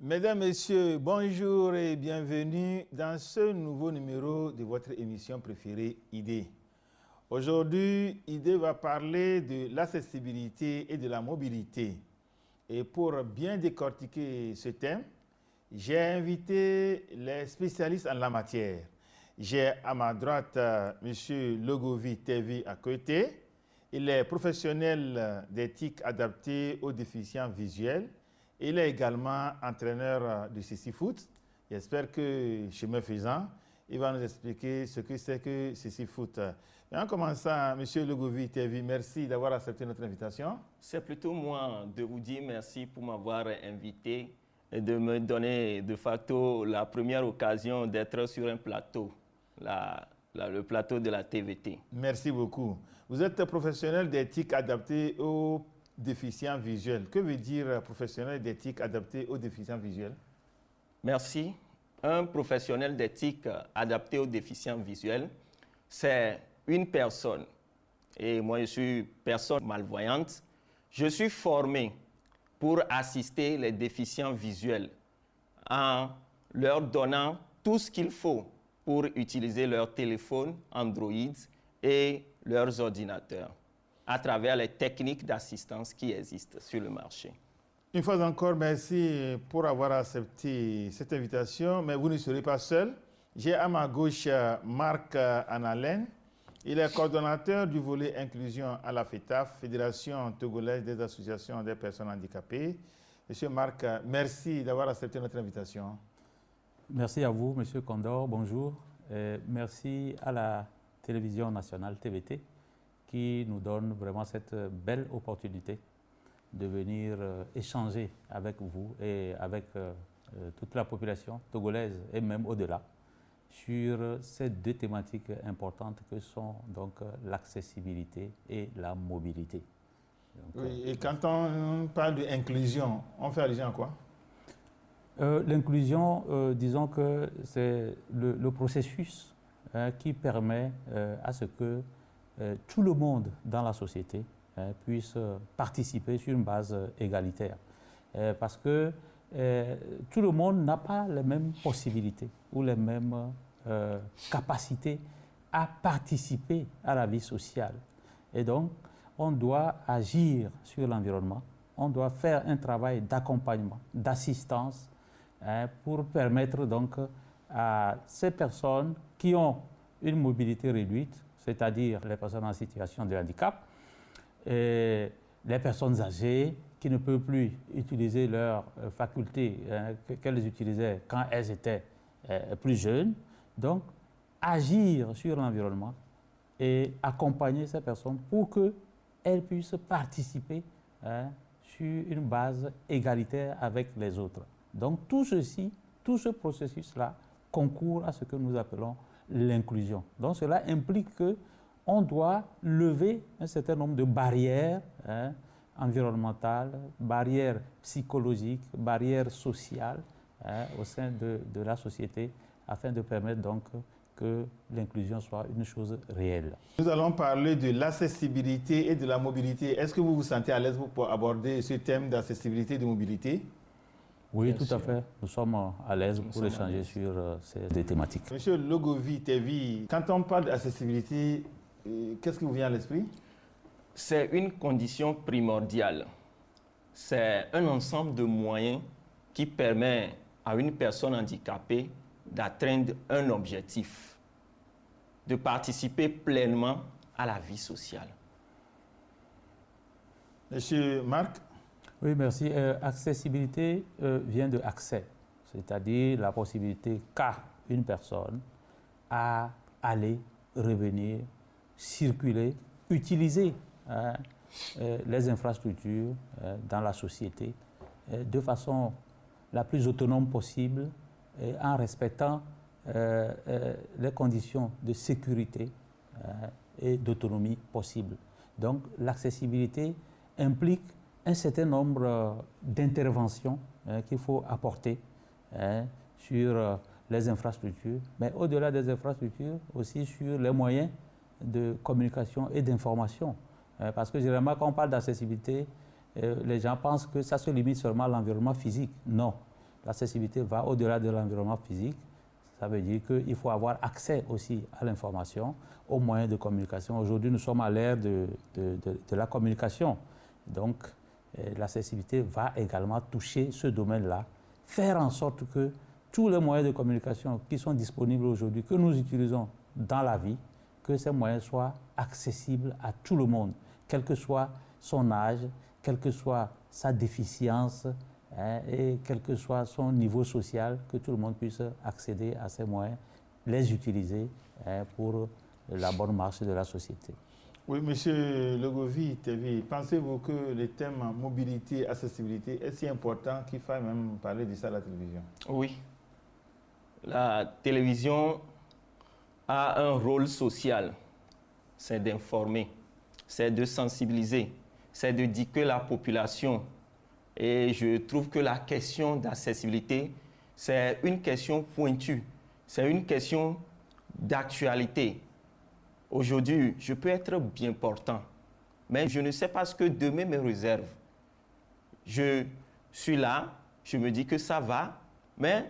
Mesdames, Messieurs, bonjour et bienvenue dans ce nouveau numéro de votre émission préférée, Idée. Aujourd'hui, Idée va parler de l'accessibilité et de la mobilité. Et pour bien décortiquer ce thème, j'ai invité les spécialistes en la matière. J'ai à ma droite M. Logovi Tevi à côté. Il est professionnel d'éthique adaptée aux déficients visuels. Il est également entraîneur de CC-Foot. J'espère que, chemin faisant, il va nous expliquer ce que c'est que CC-Foot. En commençant, M. Logovi Tevi, merci d'avoir accepté notre invitation. C'est plutôt moi de vous dire merci pour m'avoir invité et de me donner de facto la première occasion d'être sur un plateau, le plateau de la TVT. Merci beaucoup. Vous êtes professionnel d'éthique adaptée aux déficients visuels. Que veut dire professionnel d'éthique adapté aux déficients visuels? Merci. Un professionnel d'éthique adapté aux déficients visuels, c'est une personne, et moi je suis personne malvoyante, je suis formé pour assister les déficients visuels en leur donnant tout ce qu'il faut pour utiliser leur téléphone Android et leurs ordinateurs à travers les techniques d'assistance qui existent sur le marché. Une fois encore, merci pour avoir accepté cette invitation, mais vous ne serez pas seul. J'ai à ma gauche Marc Annalen. Il est coordonnateur du volet inclusion à la FETAF, Fédération togolaise des associations des personnes handicapées. Monsieur Marc, merci d'avoir accepté notre invitation. Merci à vous, Monsieur Condor, bonjour. Et merci à la télévision nationale TVT qui nous donne vraiment cette belle opportunité de venir échanger avec vous et avec toute la population togolaise et même au-delà sur ces deux thématiques importantes que sont donc l'accessibilité et la mobilité. Donc, oui, et quand on parle d'inclusion, on fait allusion à quoi? L'inclusion, disons que c'est le processus qui permet à ce que tout le monde dans la société puisse participer sur une base égalitaire. Parce que tout le monde n'a pas les mêmes possibilités ou les mêmes capacités à participer à la vie sociale. Et donc, on doit agir sur l'environnement, on doit faire un travail d'accompagnement, d'assistance, pour permettre donc à ces personnes qui ont une mobilité réduite, c'est-à-dire les personnes en situation de handicap, et les personnes âgées qui ne peuvent plus utiliser leurs facultés qu'elles utilisaient quand elles étaient plus jeunes. Donc, agir sur l'environnement et accompagner ces personnes pour qu'elles puissent participer sur une base égalitaire avec les autres. Donc, tout ceci, tout ce processus-là concourt à ce que nous appelons l'inclusion. Donc, cela implique qu'on doit lever un certain nombre de barrières environnementales, barrières psychologiques, barrières sociales au sein de la société afin de permettre donc que l'inclusion soit une chose réelle. Nous allons parler de l'accessibilité et de la mobilité. Est-ce que vous vous sentez à l'aise pour aborder ce thème d'accessibilité et de mobilité? Oui, tout à fait. Nous sommes à l'aise pour échanger sur ces deux thématiques. Monsieur Logovi Tevi, quand on parle d'accessibilité, qu'est-ce qui vous vient à l'esprit? C'est une condition primordiale. C'est un ensemble de moyens qui permet à une personne handicapée d'atteindre un objectif, de participer pleinement à la vie sociale. Monsieur Marc? Oui, merci. Accessibilité vient de accès, c'est-à-dire la possibilité qu'a une personne à aller, revenir, circuler, utiliser les infrastructures dans la société de façon la plus autonome possible en respectant les conditions de sécurité et d'autonomie possibles. Donc l'accessibilité implique un certain nombre d'interventions qu'il faut apporter sur les infrastructures, mais au-delà des infrastructures, aussi sur les moyens de communication et d'information. Parce que généralement, quand on parle d'accessibilité, les gens pensent que ça se limite seulement à l'environnement physique. Non. l'accessibilité va au-delà de l'environnement physique. Ça veut dire qu'il faut avoir accès aussi à l'information, aux moyens de communication. Aujourd'hui, nous sommes à l'ère de la communication. Donc, l'accessibilité va également toucher ce domaine-là, faire en sorte que tous les moyens de communication qui sont disponibles aujourd'hui, que nous utilisons dans la vie, que ces moyens soient accessibles à tout le monde, quel que soit son âge, quelle que soit sa déficience, et quel que soit son niveau social, que tout le monde puisse accéder à ces moyens, les utiliser pour la bonne marche de la société. Oui, M. Legovi, pensez-vous que le thème mobilité, accessibilité est si important qu'il faille même parler de ça à la télévision? Oui. La télévision a un rôle social, c'est d'informer, c'est de sensibiliser, c'est de dire que la population. Et je trouve que la question d'accessibilité, c'est une question pointue, c'est une question d'actualité. Aujourd'hui, je peux être bien portant, mais je ne sais pas ce que demain me réserve. Je suis là, je me dis que ça va, mais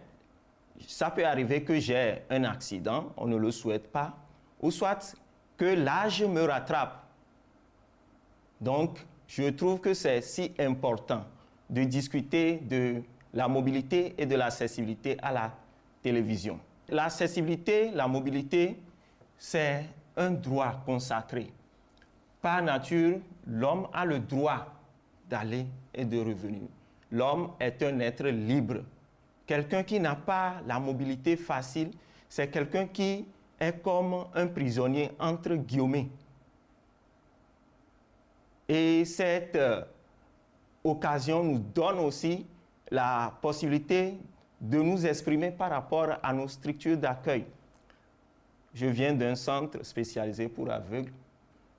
ça peut arriver que j'ai un accident, on ne le souhaite pas, ou soit que l'âge me rattrape. Donc, je trouve que c'est si important de discuter de la mobilité et de l'accessibilité à la télévision. L'accessibilité, la mobilité, c'est un droit consacré. Par nature, l'homme a le droit d'aller et de revenir. L'homme est un être libre. Quelqu'un qui n'a pas la mobilité facile, c'est quelqu'un qui est comme un prisonnier entre guillemets. Et cette occasion nous donne aussi la possibilité de nous exprimer par rapport à nos structures d'accueil. Je viens d'un centre spécialisé pour aveugles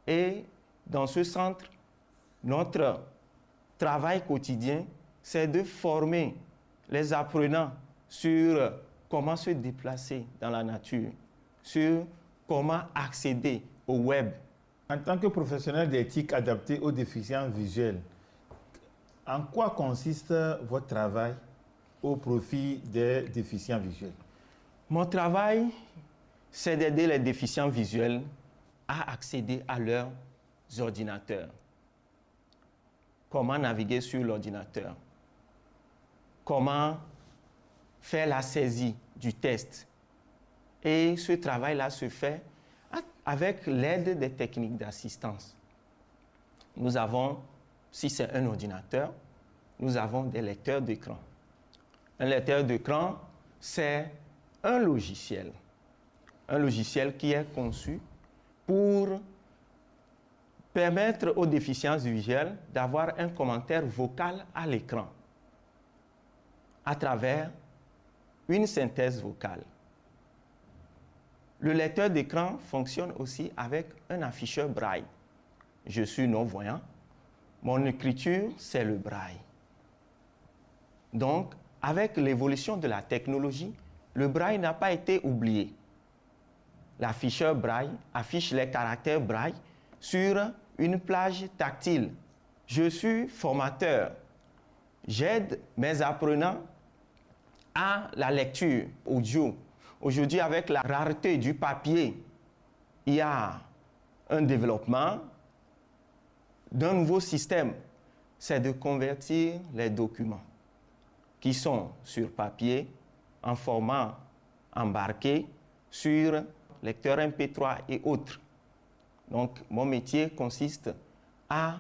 et dans ce centre, notre travail quotidien, c'est de former les apprenants sur comment se déplacer dans la nature, sur comment accéder au web. En tant que professionnel d'éthique adapté aux déficients visuels, en quoi consiste votre travail au profit des déficients visuels? Mon travail, c'est d'aider les déficients visuels à accéder à leurs ordinateurs. Comment naviguer sur l'ordinateur? Comment faire la saisie du test? Et ce travail-là se fait avec l'aide des techniques d'assistance. Nous avons, si c'est un ordinateur, nous avons des lecteurs d'écran. Un lecteur d'écran, c'est un logiciel qui est conçu pour permettre aux déficients visuels d'avoir un commentaire vocal à l'écran à travers une synthèse vocale. Le lecteur d'écran fonctionne aussi avec un afficheur braille. Je suis non-voyant. Mon écriture, c'est le braille. Donc, avec l'évolution de la technologie, le braille n'a pas été oublié. L'afficheur braille affiche les caractères braille sur une plage tactile. Je suis formateur. J'aide mes apprenants à la lecture audio. Aujourd'hui, avec la rareté du papier, il y a un développement d'un nouveau système. C'est de convertir les documents qui sont sur papier en format embarqué sur lecteur MP3 et autres. Donc, mon métier consiste à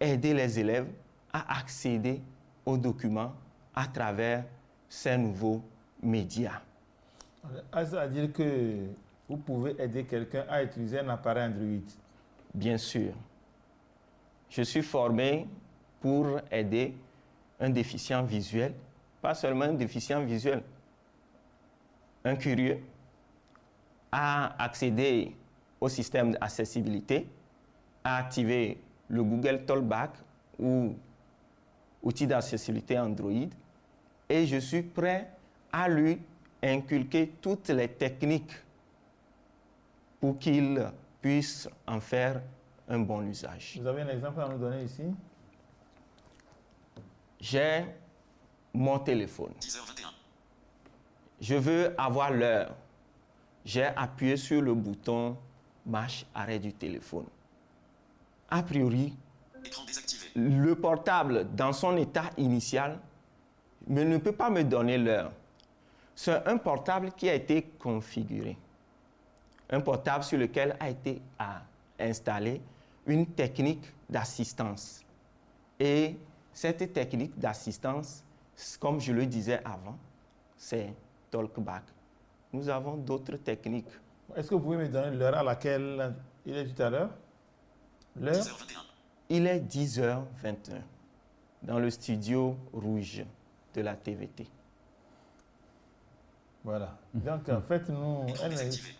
aider les élèves à accéder aux documents à travers ces nouveaux médias. Ça veut dire que vous pouvez aider quelqu'un à utiliser un appareil Android? Bien sûr. Je suis formé pour aider un déficient visuel, pas seulement un déficient visuel, un curieux, à accéder au système d'accessibilité, à activer le Google Talkback ou outil d'accessibilité Android, et je suis prêt à lui inculquer toutes les techniques pour qu'il puisse en faire un bon usage. Vous avez un exemple à nous donner ici? J'ai mon téléphone. 10h21. Je veux avoir l'heure. J'ai appuyé sur le bouton marche arrêt du téléphone. A priori, Écran désactivé. le portable, dans son état initial, ne peut pas me donner l'heure. C'est un portable qui a été configuré. Un portable sur lequel a été installée une technique d'assistance. Et cette technique d'assistance, comme je le disais avant, c'est TalkBack. Nous avons d'autres techniques. Est-ce que vous pouvez me donner l'heure à laquelle il est tout à l'heure? L'heure? 10h21. Il est 10h21 dans le studio rouge de la TVT. Voilà. Donc, en fait, nous, Écran désactivé.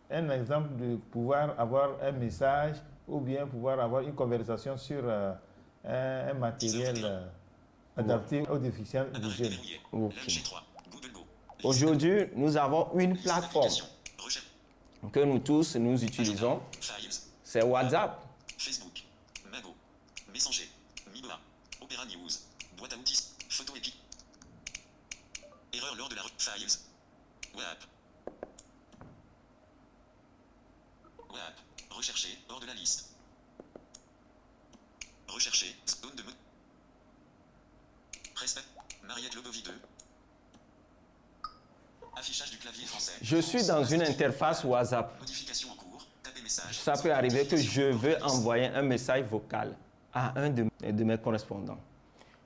un exemple de pouvoir avoir un message ou bien pouvoir avoir une conversation sur un matériel adapté aux déficients Appareil visuels. déverrouillé. Ok. Lunch 3. Google Go. Aujourd'hui, nous avons une Liste plateforme d'applications. Recherche. que nous tous, nous utilisons. Files. C'est WhatsApp. Facebook. Mago. Messenger. Miboa. Opera News. Boîte à outils. Photo Epic. Erreur lors de la Files. WAP. WAP. Rechercher. Hors de la liste. Rechercher. Zone de mode. Respect. Mariette Lobovi 2. Affichage du clavier français. Je suis dans une interface WhatsApp. Modification en cours. Tapez message. Ça peut arriver que je veux envoyer un message vocal à un de mes correspondants.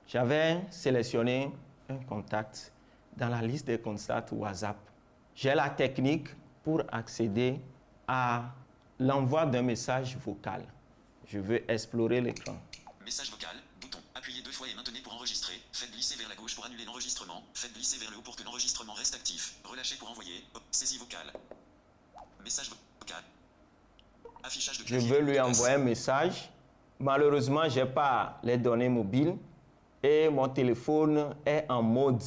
J'avais sélectionné un contact dans la liste des contacts WhatsApp. J'ai la technique pour accéder à l'envoi d'un message vocal. Je veux explorer l'écran. Message vocal, bouton. Appuyez 2 fois et maintenez pour enregistrer. Faites glisser vers la gauche pour annuler l'enregistrement. Faites glisser vers le haut pour que l'enregistrement reste actif. Relâchez pour envoyer. Hop, saisie vocale. Message vocal. Affichage de Je clavier. veux lui envoyer un message. Malheureusement, je n'ai pas les données mobiles et mon téléphone est en mode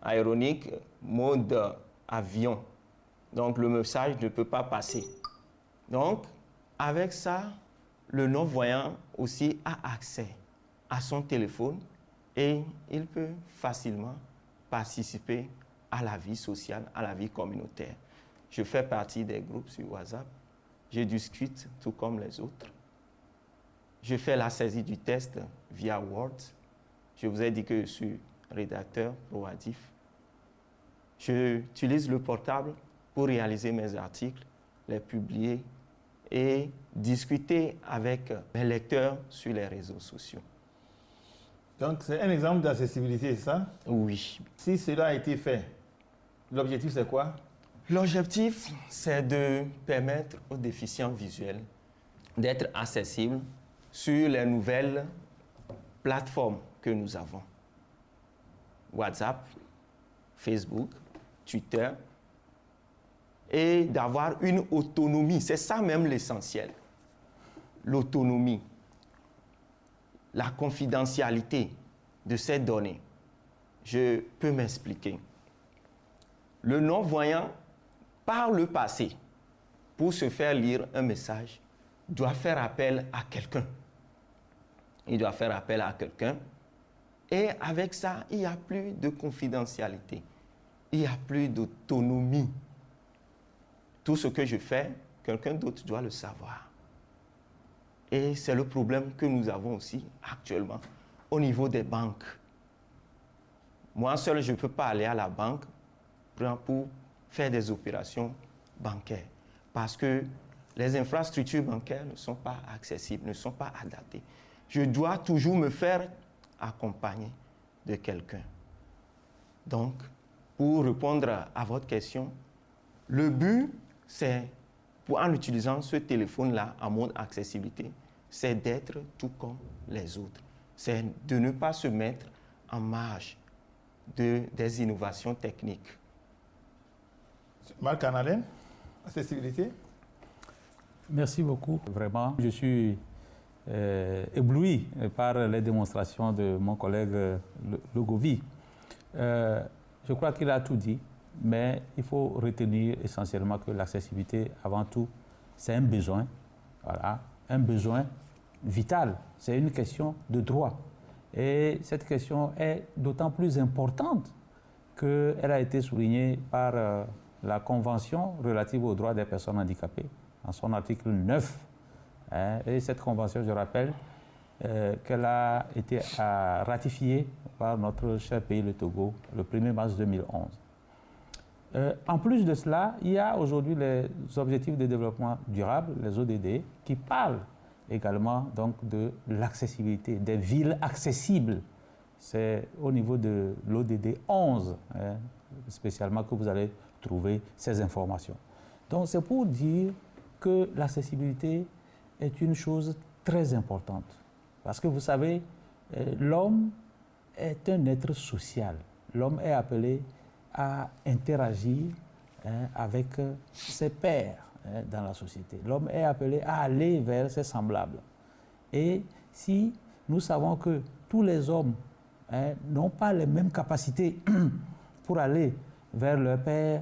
aéronique, mode avion. Donc, le message ne peut pas passer. Donc, avec ça, le non-voyant aussi a accès à son téléphone et il peut facilement participer à la vie sociale, à la vie communautaire. Je fais partie des groupes sur WhatsApp. Je discute tout comme les autres. Je fais la saisie du test via Word. Je vous ai dit que je suis rédacteur proactif. J'utilise le portable pour réaliser mes articles, les publier et discuter avec mes lecteurs sur les réseaux sociaux. Donc, c'est un exemple d'accessibilité, c'est ça? Oui. Si cela a été fait, l'objectif c'est quoi? L'objectif, c'est de permettre aux déficients visuels d'être accessibles sur les nouvelles plateformes que nous avons. WhatsApp, Facebook, Twitter, et d'avoir une autonomie. C'est ça même l'essentiel. L'autonomie, la confidentialité de ces données. Je peux m'expliquer. Le non-voyant, par le passé, pour se faire lire un message, doit faire appel à quelqu'un. Il doit faire appel à quelqu'un. Et avec ça, il n'y a plus de confidentialité. Il n'y a plus d'autonomie. Tout ce que je fais, quelqu'un d'autre doit le savoir. Et c'est le problème que nous avons aussi actuellement au niveau des banques. Moi seul, je ne peux pas aller à la banque pour faire des opérations bancaires parce que les infrastructures bancaires ne sont pas accessibles, ne sont pas adaptées. Je dois toujours me faire accompagner de quelqu'un. Donc, pour répondre à votre question, le but, c'est, en utilisant ce téléphone-là en mode accessibilité, c'est d'être tout comme les autres. C'est de ne pas se mettre en marge des innovations techniques. Marc Annalen, accessibilité? Merci beaucoup. Vraiment, je suis ébloui par les démonstrations de mon collègue Logovi. Je crois qu'il a tout dit, mais il faut retenir essentiellement que l'accessibilité, avant tout, c'est un besoin, voilà, un besoin vital. C'est une question de droit. Et cette question est d'autant plus importante qu'elle a été soulignée par la Convention relative aux droits des personnes handicapées, en son article 9. Et cette convention, je rappelle, qu'elle a été ratifiée par notre cher pays, le Togo, le 1er mars 2011. En plus de cela, il y a aujourd'hui les objectifs de développement durable, les ODD, qui parlent également donc, de l'accessibilité, des villes accessibles. C'est au niveau de l'ODD 11, spécialement, que vous allez trouver ces informations. Donc c'est pour dire que l'accessibilité est une chose très importante. Parce que vous savez, l'homme est un être social. L'homme est appelé à interagir avec ses pairs dans la société. L'homme est appelé à aller vers ses semblables. Et si nous savons que tous les hommes n'ont pas les mêmes capacités pour aller vers leur père,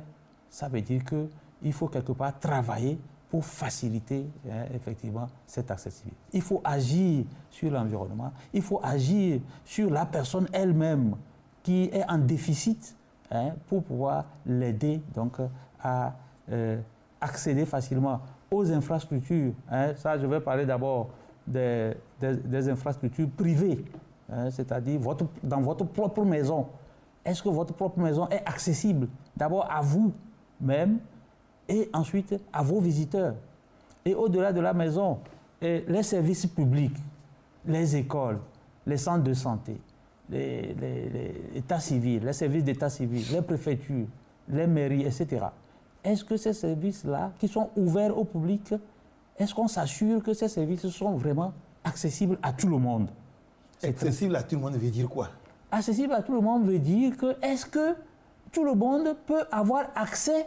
ça veut dire qu'il faut quelque part travailler pour faciliter effectivement cette accessibilité. Il faut agir sur l'environnement, il faut agir sur la personne elle-même qui est en déficit pour pouvoir l'aider donc à accéder facilement aux infrastructures. Ça, je vais parler d'abord des infrastructures privées, c'est-à-dire dans votre propre maison. Est-ce que votre propre maison est accessible d'abord à vous-même et ensuite à vos visiteurs? Et au-delà de la maison, les services publics, les écoles, les centres de santé, l'état civil, les services d'état civil, les préfectures, les mairies, etc. Est-ce que ces services-là, qui sont ouverts au public, est-ce qu'on s'assure que ces services sont vraiment accessibles à tout le monde? Accessible à tout le monde veut dire quoi? Accessible à tout le monde veut dire que est-ce que tout le monde peut avoir accès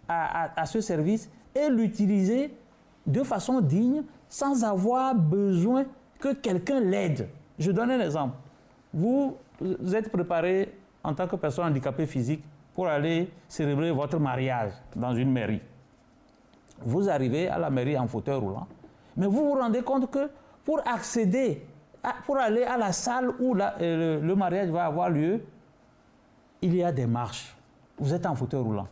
à ce service et l'utiliser de façon digne sans avoir besoin que quelqu'un l'aide? Je donne un exemple. Vous êtes préparé en tant que personne handicapée physique pour aller célébrer votre mariage dans une mairie. Vous arrivez à la mairie en fauteuil roulant, mais vous vous rendez compte que pour accéder, pour aller à la salle où le mariage va avoir lieu, il y a des marches. Vous êtes en fauteuil roulant.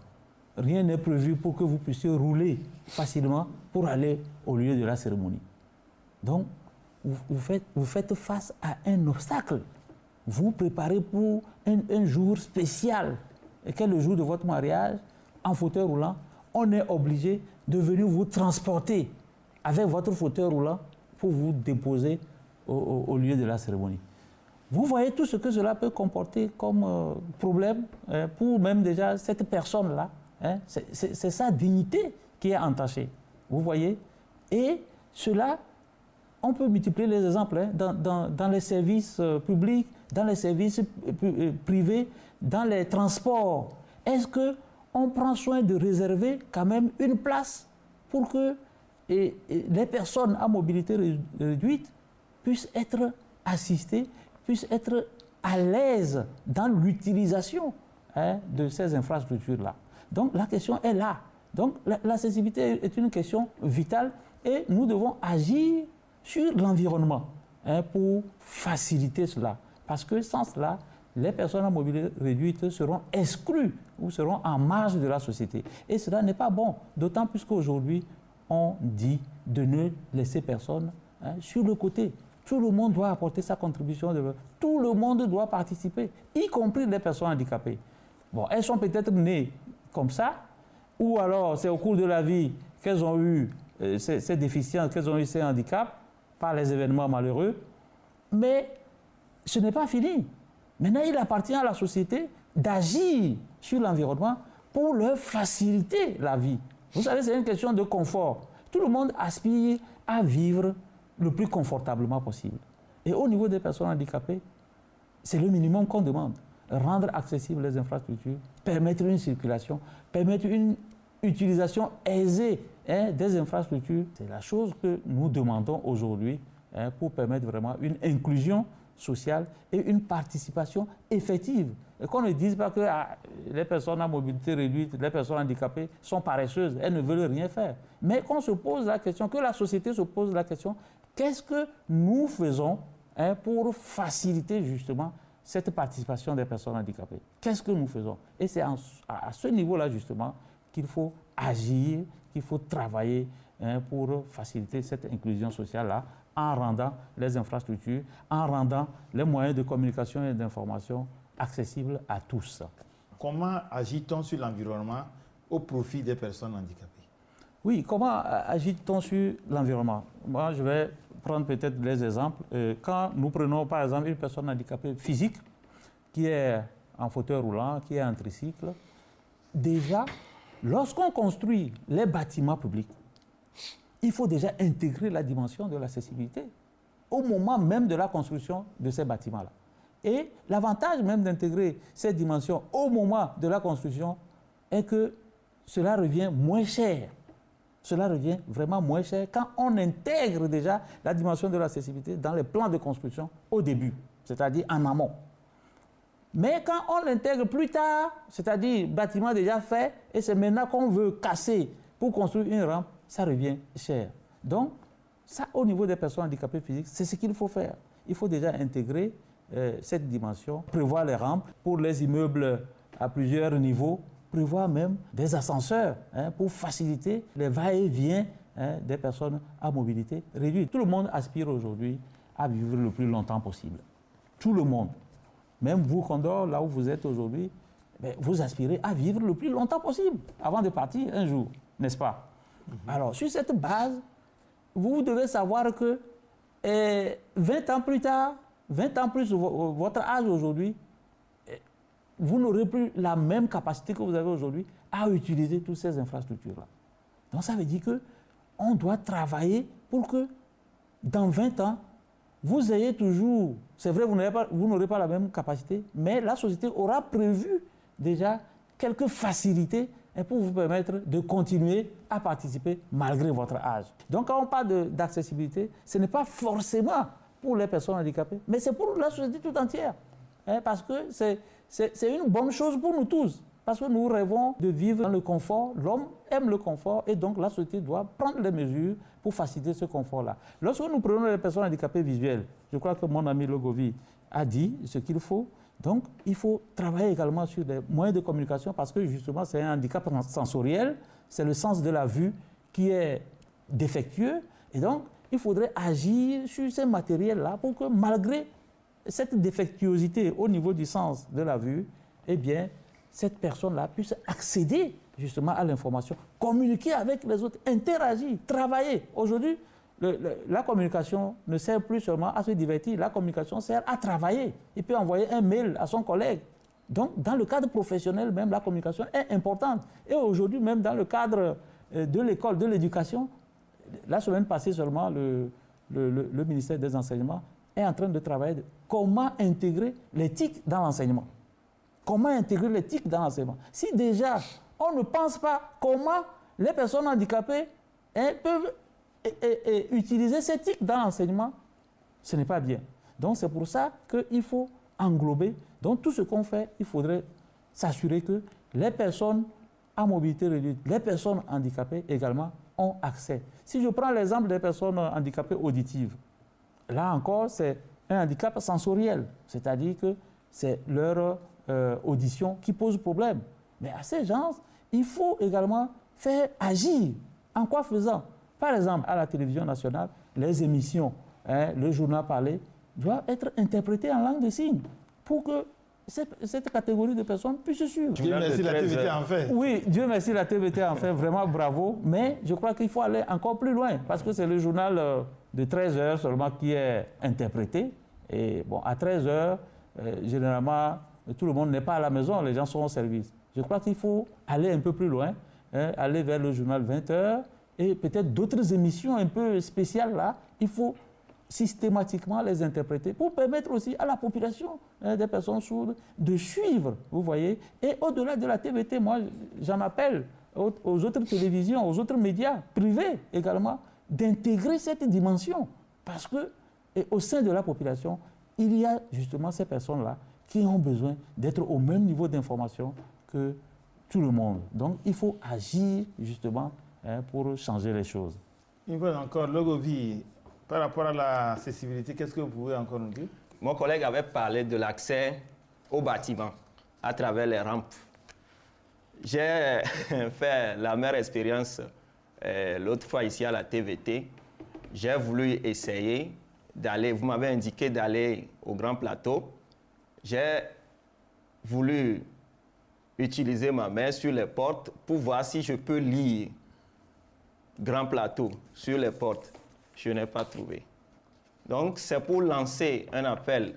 Rien n'est prévu pour que vous puissiez rouler facilement pour aller au lieu de la cérémonie. Donc, vous faites face à un obstacle. Vous préparez pour un jour spécial, qui est le jour de votre mariage, en fauteuil roulant. On est obligé de venir vous transporter avec votre fauteuil roulant pour vous déposer au lieu de la cérémonie. Vous voyez tout ce que cela peut comporter comme problème pour même déjà cette personne-là. C'est sa dignité qui est entachée. Vous voyez? Et cela, on peut multiplier les exemples dans les services publics, dans les services privés, dans les transports. Est-ce qu'on prend soin de réserver quand même une place pour que les personnes à mobilité réduite puissent être assistées, puissent être à l'aise dans l'utilisation de ces infrastructures-là? Donc la question est là. Donc l'accessibilité est une question vitale et nous devons agir sur l'environnement pour faciliter cela. Parce que sans cela, les personnes à mobilité réduite seront exclues ou seront en marge de la société. Et cela n'est pas bon, d'autant plus qu'aujourd'hui, on dit de ne laisser personne sur le côté. Tout le monde doit apporter sa contribution, tout le monde doit participer, y compris les personnes handicapées. Bon, elles sont peut-être nées comme ça, ou alors c'est au cours de la vie qu'elles ont eu ces déficiences, qu'elles ont eu ces handicaps par les événements malheureux, mais ce n'est pas fini. Maintenant, il appartient à la société d'agir sur l'environnement pour leur faciliter la vie. Vous savez, c'est une question de confort. Tout le monde aspire à vivre le plus confortablement possible. Et au niveau des personnes handicapées, c'est le minimum qu'on demande. Rendre accessibles les infrastructures, permettre une circulation, permettre une utilisation aisée des infrastructures. C'est la chose que nous demandons aujourd'hui pour permettre vraiment une inclusion sociale et une participation effective. Et qu'on ne dise pas que les personnes à mobilité réduite, les personnes handicapées sont paresseuses, elles ne veulent rien faire. Mais qu'on se pose la question, que la société se pose la question, qu'est-ce que nous faisons pour faciliter justement cette participation des personnes handicapées. Qu'est-ce que nous faisons? Et c'est à ce niveau-là justement qu'il faut agir, qu'il faut travailler pour faciliter cette inclusion sociale-là en rendant les infrastructures, en rendant les moyens de communication et d'information accessibles à tous. Comment agit-on sur l'environnement au profit des personnes handicapées? Oui, comment agit-on sur l'environnement? Moi, je vais prendre peut-être des exemples. Quand nous prenons par exemple une personne handicapée physique qui est en fauteuil roulant, qui est en tricycle, déjà, lorsqu'on construit les bâtiments publics, il faut déjà intégrer la dimension de l'accessibilité au moment même de la construction de ces bâtiments-là. Et l'avantage même d'intégrer ces dimensions au moment de la construction est que cela revient moins cher. Cela revient vraiment moins cher quand on intègre déjà la dimension de l'accessibilité dans les plans de construction au début, c'est-à-dire en amont. Mais quand on l'intègre plus tard, c'est-à-dire bâtiment déjà fait, et c'est maintenant qu'on veut casser pour construire une rampe, ça revient cher. Donc, ça, au niveau des personnes handicapées physiques, c'est ce qu'il faut faire. Il faut déjà intégrer cette dimension, prévoir les rampes pour les immeubles à plusieurs niveaux, prévoir même des ascenseurs pour faciliter les va-et-vient des personnes à mobilité réduite. Tout le monde aspire aujourd'hui à vivre le plus longtemps possible. Tout le monde. Même vous, Condor, là où vous êtes aujourd'hui, vous aspirez à vivre le plus longtemps possible avant de partir un jour, n'est-ce pas? Alors, sur cette base, vous devez savoir que 20 ans plus tard, 20 ans plus votre âge aujourd'hui, vous n'aurez plus la même capacité que vous avez aujourd'hui à utiliser toutes ces infrastructures-là. Donc ça veut dire qu'on doit travailler pour que dans 20 ans, vous ayez toujours, c'est vrai, vous n'aurez pas la même capacité, mais la société aura prévu déjà quelques facilités pour vous permettre de continuer à participer malgré votre âge. Donc quand on parle d'accessibilité, ce n'est pas forcément pour les personnes handicapées, mais c'est pour la société tout entière. Parce que c'est une bonne chose pour nous tous. Parce que nous rêvons de vivre dans le confort. L'homme aime le confort et donc la société doit prendre les mesures pour faciliter ce confort-là. Lorsque nous prenons les personnes handicapées visuelles, je crois que mon ami Logovi a dit ce qu'il faut. Donc, il faut travailler également sur des moyens de communication parce que justement, c'est un handicap sensoriel. C'est le sens de la vue qui est défectueux. Et donc, il faudrait agir sur ces matériels-là pour que malgré cette défectuosité au niveau du sens de la vue, eh bien, cette personne-là puisse accéder justement à l'information, communiquer avec les autres, interagir, travailler. Aujourd'hui, la communication ne sert plus seulement à se divertir, la communication sert à travailler. Il peut envoyer un mail à son collègue. Donc, dans le cadre professionnel même, la communication est importante. Et aujourd'hui, même dans le cadre de l'école, de l'éducation, la semaine passée seulement, le ministère des Enseignements est en train de travailler comment intégrer l'éthique dans l'enseignement. Comment intégrer l'éthique dans l'enseignement? Si déjà, on ne pense pas comment les personnes handicapées peuvent utiliser cette éthique dans l'enseignement, ce n'est pas bien. Donc c'est pour ça qu'il faut englober. Donc tout ce qu'on fait, il faudrait s'assurer que les personnes à mobilité réduite, les personnes handicapées également ont accès. Si je prends l'exemple des personnes handicapées auditives, là encore, c'est un handicap sensoriel, c'est-à-dire que c'est leur audition qui pose problème. Mais à ces gens, il faut également faire agir. En quoi faisant? Par exemple, à la télévision nationale, les émissions, le journal parlé, doivent être interprétées en langue de signes pour que cette catégorie de personnes puisse suivre. Dieu merci, la TVT en fait. Oui, Dieu merci, la TVT en fait, vraiment bravo. Mais je crois qu'il faut aller encore plus loin parce que c'est le journal de 13 heures seulement qui est interprété. Et bon, à 13 heures, généralement, tout le monde n'est pas à la maison, les gens sont au service. Je crois qu'il faut aller un peu plus loin, aller vers le journal 20 heures et peut-être d'autres émissions un peu spéciales là. Il faut systématiquement les interpréter pour permettre aussi à la population des personnes sourdes de suivre, vous voyez. Et au-delà de la TVT, moi, j'en appelle aux autres télévisions, aux autres médias privés également, d'intégrer cette dimension. Parce que au sein de la population, il y a justement ces personnes-là qui ont besoin d'être au même niveau d'information que tout le monde. Donc, il faut agir justement pour changer les choses. Une fois encore, Logovi, Par rapport à l'accessibilité, qu'est-ce que vous pouvez encore nous dire? Mon collègue avait parlé de l'accès au bâtiment à travers les rampes. J'ai fait la meilleure expérience l'autre fois ici à la TVT. J'ai voulu essayer d'aller, vous m'avez indiqué d'aller au Grand Plateau. J'ai voulu utiliser ma main sur les portes pour voir si je peux lire Grand Plateau sur les portes. Je n'ai pas trouvé. Donc, c'est pour lancer un appel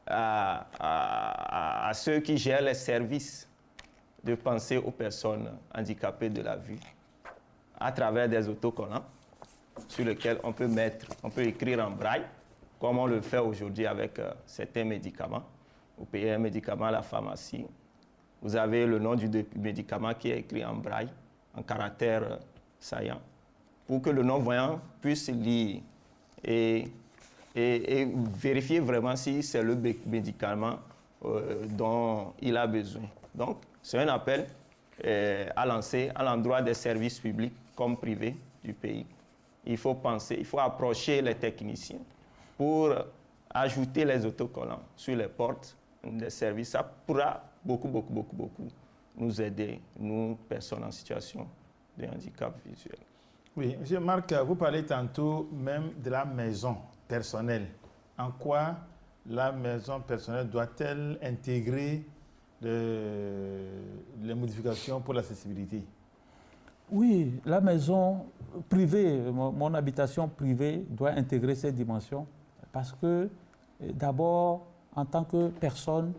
à ceux qui gèrent les services de penser aux personnes handicapées de la vue à travers des autocollants sur lesquels on peut écrire en braille, comme on le fait aujourd'hui avec certains médicaments. Vous payez un médicament à la pharmacie, vous avez le nom du médicament qui est écrit en braille, en caractère saillant, pour que le non-voyant puisse lire et vérifier vraiment si c'est le médicament dont il a besoin. Donc, c'est un appel à lancer à l'endroit des services publics comme privés du pays. Il faut penser, il faut approcher les techniciens pour ajouter les autocollants sur les portes des services. Ça pourra beaucoup nous aider, nous, personnes en situation de handicap visuel. Oui, M. Marc, vous parlez tantôt même de la maison personnelle. En quoi la maison personnelle doit-elle intégrer les modifications pour l'accessibilité? Oui, la maison privée, mon habitation privée doit intégrer ces dimensions parce que d'abord, en tant que personne,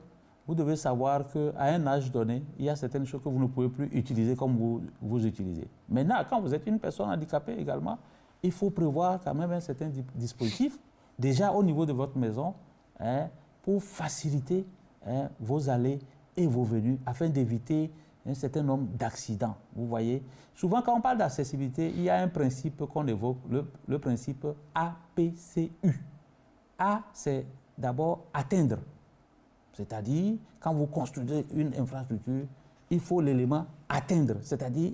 vous devez savoir qu'à un âge donné, il y a certaines choses que vous ne pouvez plus utiliser comme vous utilisez. Maintenant, quand vous êtes une personne handicapée également, il faut prévoir quand même un certain dispositif, déjà au niveau de votre maison, pour faciliter vos allées et vos venues, afin d'éviter un certain nombre d'accidents. Vous voyez, souvent quand on parle d'accessibilité, il y a un principe qu'on évoque, le principe APCU. A, c'est d'abord atteindre. C'est-à-dire, quand vous construisez une infrastructure, il faut l'élément atteindre, c'est-à-dire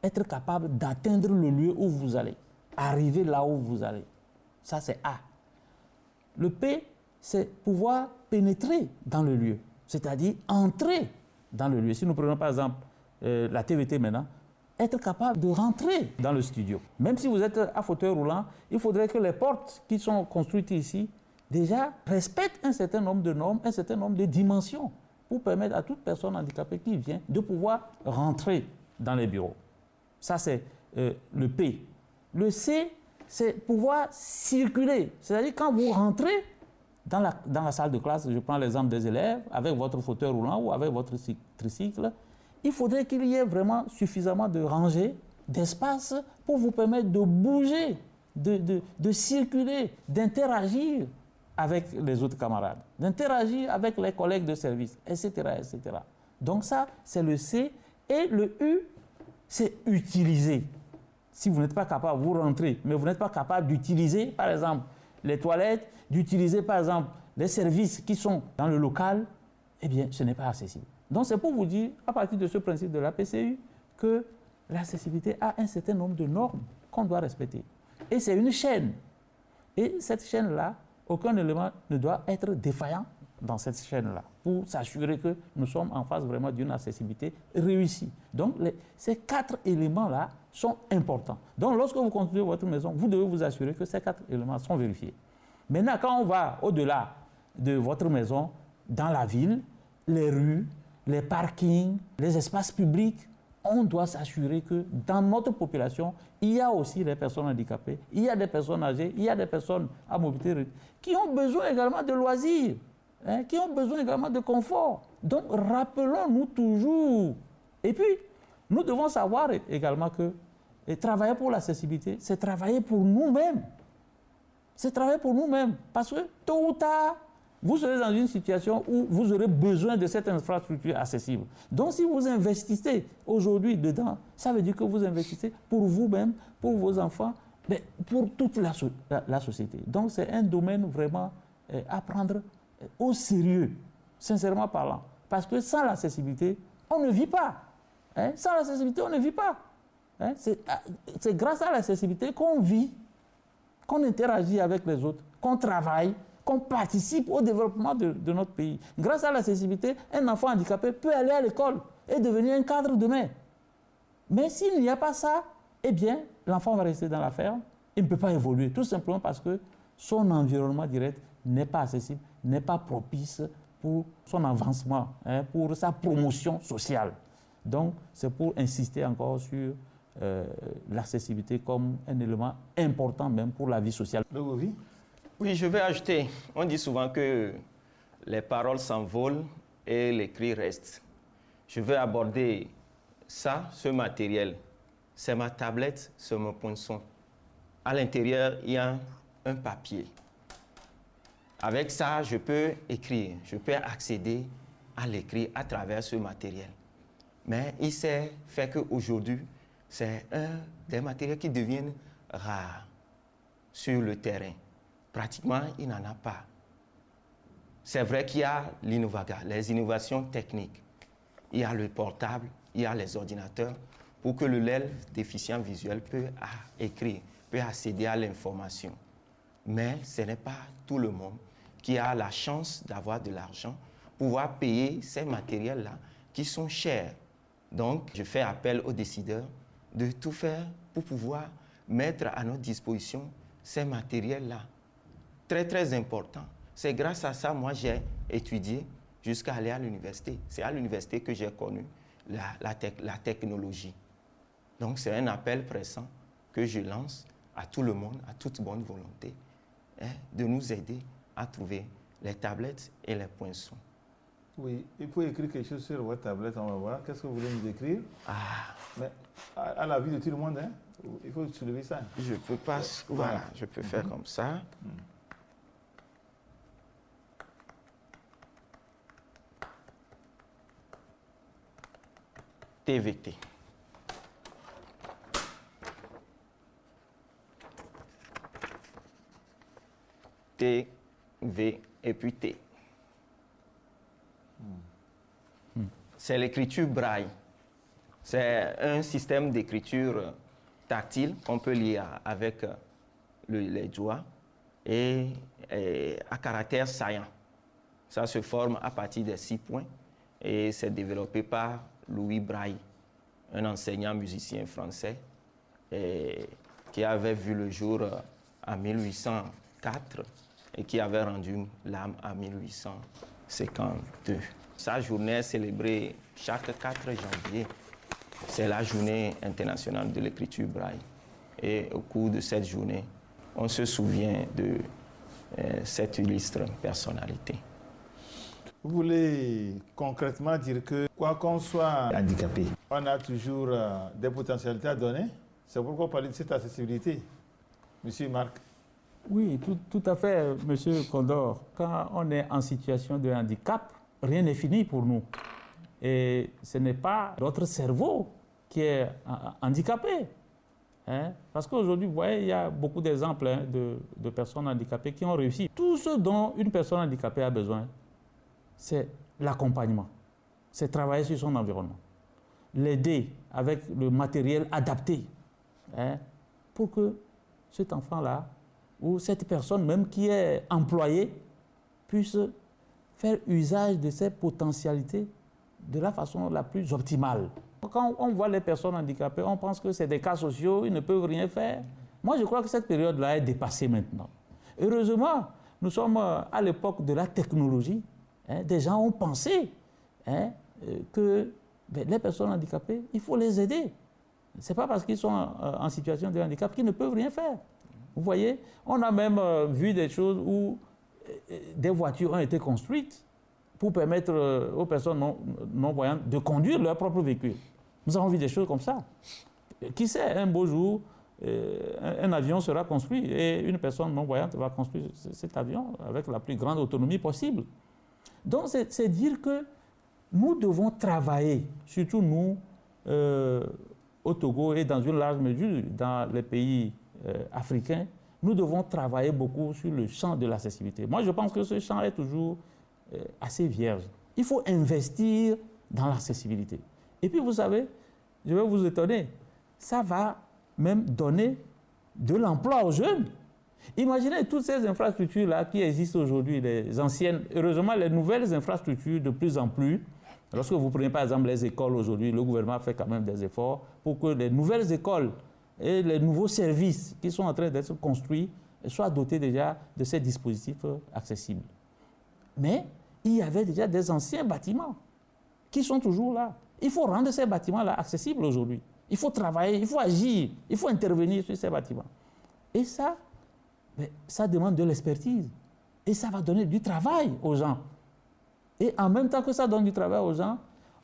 être capable d'atteindre le lieu où vous allez, arriver là où vous allez. Ça, c'est A. Le P, c'est pouvoir pénétrer dans le lieu, c'est-à-dire entrer dans le lieu. Si nous prenons par exemple la TVT maintenant, être capable de rentrer dans le studio. Même si vous êtes à fauteuil roulant, il faudrait que les portes qui sont construites ici déjà respectent un certain nombre de normes, un certain nombre de dimensions pour permettre à toute personne handicapée qui vient de pouvoir rentrer dans les bureaux. Ça, c'est le P. Le C, c'est pouvoir circuler. C'est-à-dire quand vous rentrez dans la salle de classe, je prends l'exemple des élèves, avec votre fauteuil roulant ou avec votre tricycle, il faudrait qu'il y ait vraiment suffisamment de rangées, d'espace pour vous permettre de bouger, de circuler, d'interagir avec les autres camarades, d'interagir avec les collègues de service, etc., etc. Donc ça, c'est le C. Et le U, c'est utiliser. Si vous n'êtes pas capable, vous rentrez, mais vous n'êtes pas capable d'utiliser, par exemple, les toilettes, d'utiliser, par exemple, les services qui sont dans le local, eh bien, ce n'est pas accessible. Donc, c'est pour vous dire, à partir de ce principe de la PCU, que l'accessibilité a un certain nombre de normes qu'on doit respecter. Et c'est une chaîne. Et cette chaîne-là, aucun élément ne doit être défaillant dans cette chaîne-là, pour s'assurer que nous sommes en face vraiment d'une accessibilité réussie. Donc, ces 4 éléments-là sont importants. Donc, lorsque vous construisez votre maison, vous devez vous assurer que ces 4 éléments sont vérifiés. Maintenant, quand on va au-delà de votre maison, dans la ville, les rues, les parkings, les espaces publics, on doit s'assurer que dans notre population, il y a aussi les personnes handicapées, il y a des personnes âgées, il y a des personnes à mobilité réduite, qui ont besoin également de loisirs, qui ont besoin également de confort. Donc, rappelons-nous toujours. Et puis, nous devons savoir également que travailler pour l'accessibilité, c'est travailler pour nous-mêmes. C'est travailler pour nous-mêmes. Parce que, tôt ou tard, vous serez dans une situation où vous aurez besoin de cette infrastructure accessible. Donc, si vous investissez aujourd'hui dedans, ça veut dire que vous investissez pour vous-même, pour vos enfants, mais pour toute la société. Donc, c'est un domaine vraiment à prendre au sérieux, sincèrement parlant. Parce que sans l'accessibilité, on ne vit pas. Sans l'accessibilité, on ne vit pas. C'est grâce à l'accessibilité qu'on vit. qu'on interagit avec les autres, qu'on travaille, qu'on participe au développement de notre pays. Grâce à l'accessibilité, un enfant handicapé peut aller à l'école et devenir un cadre demain. Mais s'il n'y a pas ça, eh bien, l'enfant va rester dans la ferme, il ne peut pas évoluer, tout simplement parce que son environnement direct n'est pas accessible, n'est pas propice pour son avancement, pour sa promotion sociale. Donc, c'est pour insister encore sur l'accessibilité comme un élément important même pour la vie sociale. Oui, je vais ajouter. On dit souvent que les paroles s'envolent et l'écrit reste. Je vais aborder ça, ce matériel. C'est ma tablette, c'est mon poinçon. À l'intérieur, il y a un papier. Avec ça, je peux écrire, je peux accéder à l'écrit à travers ce matériel. Mais il s'est fait qu'aujourd'hui, c'est un des matériels qui deviennent rares sur le terrain. Pratiquement, il n'en a pas. C'est vrai qu'il y a l'Innovaga, les innovations techniques. Il y a le portable, il y a les ordinateurs pour que l'élève déficient visuel peut écrire, peut accéder à l'information. Mais ce n'est pas tout le monde qui a la chance d'avoir de l'argent pour pouvoir payer ces matériels-là qui sont chers. Donc, je fais appel aux décideurs de tout faire pour pouvoir mettre à notre disposition ces matériels-là. Très, très important. C'est grâce à ça, moi, j'ai étudié jusqu'à aller à l'université. C'est à l'université que j'ai connu la technologie. Donc, c'est un appel pressant que je lance à tout le monde, à toute bonne volonté, de nous aider à trouver les tablettes et les poinçons. Oui, il faut écrire quelque chose sur votre tablette, on va voir. Qu'est-ce que vous voulez nous écrire? Mais à la vue de tout le monde, il faut soulever ça. Je peux pas, voilà, je peux faire comme ça. TVT. T, V et puis T. C'est l'écriture braille. C'est un système d'écriture tactile qu'on peut lire avec les doigts et à caractère saillant. Ça se forme à partir des 6 points et c'est développé par Louis Braille, un enseignant musicien français qui avait vu le jour en 1804 et qui avait rendu l'âme en 1852. Sa journée est célébrée chaque 4 janvier. C'est la journée internationale de l'écriture braille. Et au cours de cette journée, on se souvient de cette illustre personnalité. Vous voulez concrètement dire que, quoi qu'on soit handicapé, on a toujours des potentialités à donner? C'est pourquoi on parle de cette accessibilité. Monsieur Marc. Oui, tout à fait, Monsieur Condor. Quand on est en situation de handicap, rien n'est fini pour nous. Et ce n'est pas notre cerveau qui est handicapé. Parce qu'aujourd'hui, vous voyez, il y a beaucoup d'exemples de personnes handicapées qui ont réussi. Tout ce dont une personne handicapée a besoin, c'est l'accompagnement, c'est travailler sur son environnement, l'aider avec le matériel adapté pour que cet enfant-là ou cette personne même qui est employée puisse faire usage de ses potentialités de la façon la plus optimale. Quand on voit les personnes handicapées, on pense que c'est des cas sociaux, ils ne peuvent rien faire. Moi, je crois que cette période-là est dépassée maintenant. Heureusement, nous sommes à l'époque de la technologie. Des gens ont pensé que les personnes handicapées, il faut les aider. Ce n'est pas parce qu'ils sont en situation de handicap qu'ils ne peuvent rien faire. Vous voyez, on a même vu des choses où des voitures ont été construites pour permettre aux personnes non-voyantes de conduire leur propre véhicule. Nous avons vu des choses comme ça. Qui sait, un beau jour, un avion sera construit et une personne non-voyante va construire cet avion avec la plus grande autonomie possible. Donc, c'est dire que nous devons travailler, surtout nous, au Togo et dans une large mesure dans les pays africains, nous devons travailler beaucoup sur le champ de l'accessibilité. Moi, je pense que ce champ est toujours assez vierge. Il faut investir dans l'accessibilité. Et puis, vous savez, je vais vous étonner, ça va même donner de l'emploi aux jeunes. Imaginez toutes ces infrastructures-là qui existent aujourd'hui, les anciennes, heureusement les nouvelles infrastructures de plus en plus. Lorsque vous prenez par exemple les écoles aujourd'hui, le gouvernement fait quand même des efforts pour que les nouvelles écoles et les nouveaux services qui sont en train d'être construits soient dotés déjà de ces dispositifs accessibles. Mais il y avait déjà des anciens bâtiments qui sont toujours là. Il faut rendre ces bâtiments-là accessibles aujourd'hui. Il faut travailler, il faut agir, il faut intervenir sur ces bâtiments. Et ça, ça demande de l'expertise. Et ça va donner du travail aux gens. Et en même temps que ça donne du travail aux gens,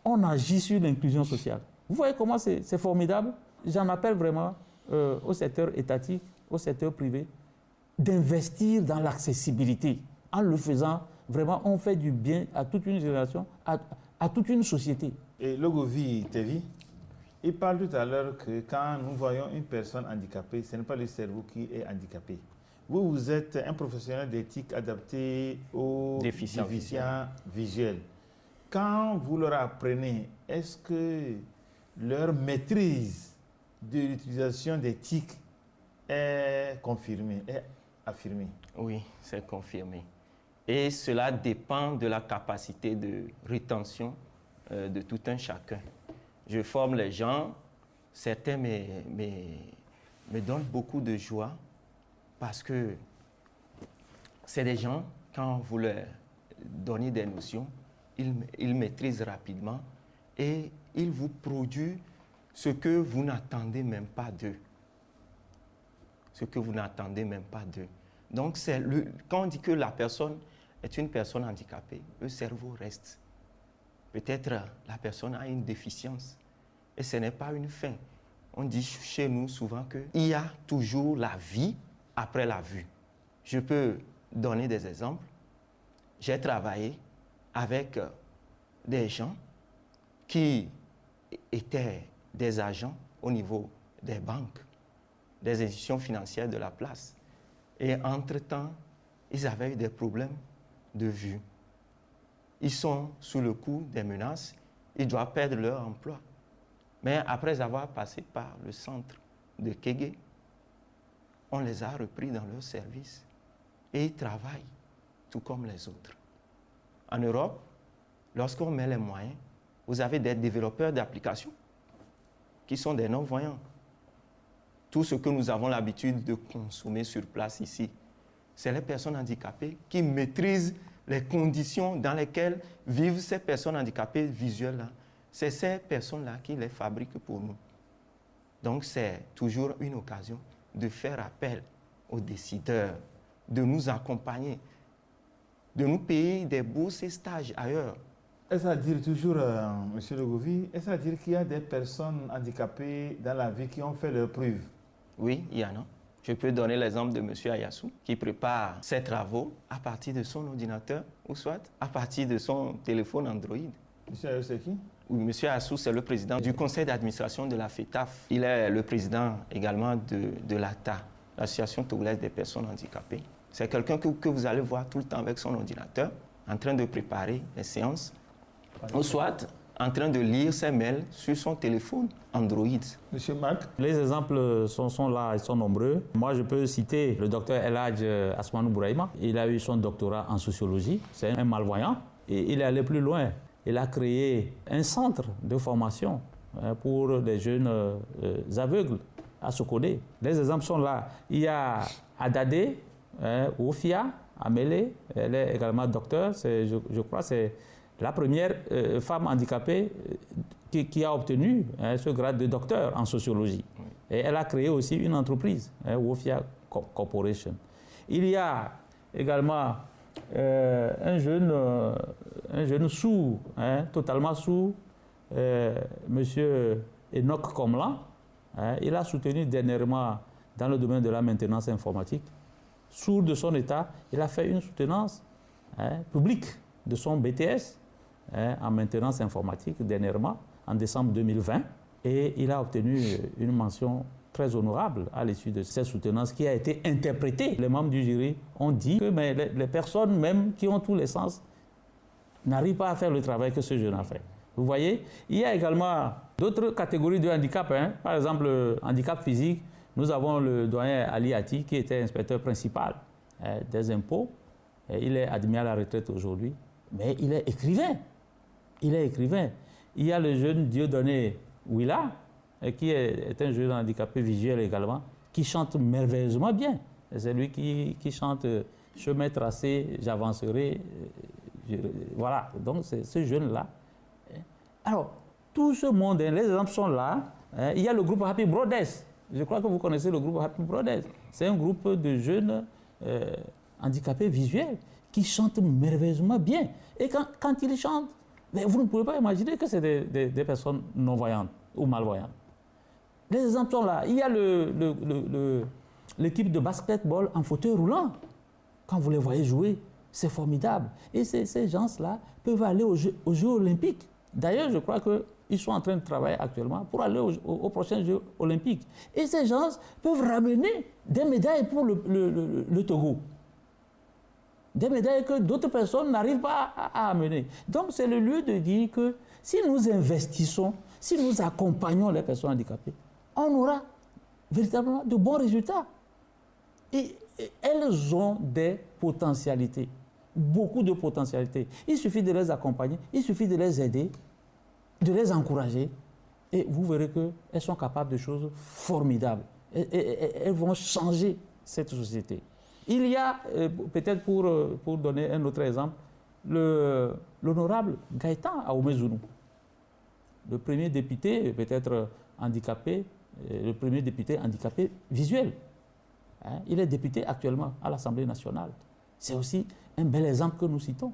on agit sur l'inclusion sociale. Vous voyez comment c'est formidable? J'en appelle vraiment au secteur étatique, au secteur privé, d'investir dans l'accessibilité. En le faisant, vraiment, on fait du bien à toute une génération, à toute une société. Et Logovi Tevi, il parle tout à l'heure que quand nous voyons une personne handicapée, ce n'est pas le cerveau qui est handicapé. Vous êtes un professionnel d'éthique adapté aux déficients visuels. Quand vous leur apprenez, est-ce que leur maîtrise de l'utilisation d'éthique est confirmée, est affirmée? Oui, c'est confirmé. Et cela dépend de la capacité de rétention de tout un chacun. Je forme les gens, certains me donnent beaucoup de joie parce que c'est des gens, quand vous leur donnez des notions, ils maîtrisent rapidement et ils vous produisent ce que vous n'attendez même pas d'eux. Ce que vous n'attendez même pas d'eux. Donc, quand on dit que la personne est une personne handicapée, le cerveau reste. Peut-être la personne a une déficience et ce n'est pas une fin. On dit chez nous souvent qu'il y a toujours la vie après la vue. Je peux donner des exemples. J'ai travaillé avec des gens qui étaient des agents au niveau des banques, des institutions financières de la place. Et entre-temps, ils avaient eu des problèmes de vue. Ils sont sous le coup des menaces, ils doivent perdre leur emploi. Mais après avoir passé par le centre de Kégué, on les a repris dans leur service et ils travaillent tout comme les autres. En Europe, lorsqu'on met les moyens, vous avez des développeurs d'applications qui sont des non-voyants. Tout ce que nous avons l'habitude de consommer sur place ici, c'est les personnes handicapées qui maîtrisent les conditions dans lesquelles vivent ces personnes handicapées visuelles-là. C'est ces personnes-là qui les fabriquent pour nous. Donc, c'est toujours une occasion de faire appel aux décideurs, de nous accompagner, de nous payer des bourses et stages ailleurs. Est-ce à dire toujours, M. Logovi, est-ce à dire qu'il y a des personnes handicapées dans la vie qui ont fait leurs preuves? Oui, il y en a. Je peux donner l'exemple de M. Ayassou, qui prépare ses travaux à partir de son ordinateur, ou soit à partir de son téléphone Android. M. Ayassou, c'est qui? Oui, M. Ayassou, c'est le président du conseil d'administration de la FETAF. Il est le président également de l'ATA, l'Association togolaise des personnes handicapées. C'est quelqu'un que vous allez voir tout le temps avec son ordinateur, en train de préparer les séances, ou soit en train de lire ses mails sur son téléphone Android. Monsieur Marc? Les exemples sont là, ils sont nombreux. Moi, je peux citer le docteur El Hadj Asmanou Bouraïma. Il a eu son doctorat en sociologie. C'est un malvoyant. Et il est allé plus loin. Il a créé un centre de formation pour les jeunes aveugles à Sokodé. Les exemples sont là. Il y a Adadé, Ofia, Amélé. Elle est également docteur. Je crois que c'est la première femme handicapée qui a obtenu ce grade de docteur en sociologie. Oui. Et elle a créé aussi une entreprise, Wofia Corporation. Il y a également un jeune sourd, totalement sourd, M. Enoch Komlan. Il a soutenu dernièrement dans le domaine de la maintenance informatique. Sourd de son état, il a fait une soutenance publique de son BTS en maintenance informatique dernièrement, en décembre 2020. Et il a obtenu une mention très honorable à l'issue de cette soutenance qui a été interprétée. Les membres du jury ont dit que mais les personnes même qui ont tous les sens n'arrivent pas à faire le travail que ce jeune a fait. Vous voyez, il y a également d'autres catégories de handicap. Par exemple, le handicap physique. Nous avons le doyen Ali Ati qui était inspecteur principal des impôts. Il est admis à la retraite aujourd'hui, mais il est écrivain. Il est écrivain. Il y a le jeune Dieudonné Willa, qui est un jeune handicapé visuel également, qui chante merveilleusement bien. C'est lui qui chante « Chemin tracé, j'avancerai ». Voilà, donc c'est ce jeune-là. Alors, tout ce monde, les exemples sont là. Il y a le groupe Happy Brothers. Je crois que vous connaissez le groupe Happy Brothers. C'est un groupe de jeunes handicapés visuels qui chantent merveilleusement bien. Et quand ils chantent, mais vous ne pouvez pas imaginer que c'est des personnes non-voyantes ou malvoyantes. Les exemples sont là. Il y a l'équipe de basketball en fauteuil roulant. Quand vous les voyez jouer, c'est formidable. Et ces gens-là peuvent aller aux Jeux olympiques. D'ailleurs, je crois qu'ils sont en train de travailler actuellement pour aller aux prochains Jeux olympiques. Et ces gens peuvent ramener des médailles pour le Togo. Des médailles que d'autres personnes n'arrivent pas à amener. Donc, c'est le lieu de dire que si nous investissons, si nous accompagnons les personnes handicapées, on aura véritablement de bons résultats. Et elles ont des potentialités, beaucoup de potentialités. Il suffit de les accompagner, il suffit de les aider, de les encourager, et vous verrez qu'elles sont capables de choses formidables. Elles vont changer cette société. Il y a, peut-être pour donner un autre exemple, l'honorable Gaëtan Aoumezounou, le premier député peut-être handicapé, le premier député handicapé visuel. Il est député actuellement à l'Assemblée nationale. C'est aussi un bel exemple que nous citons.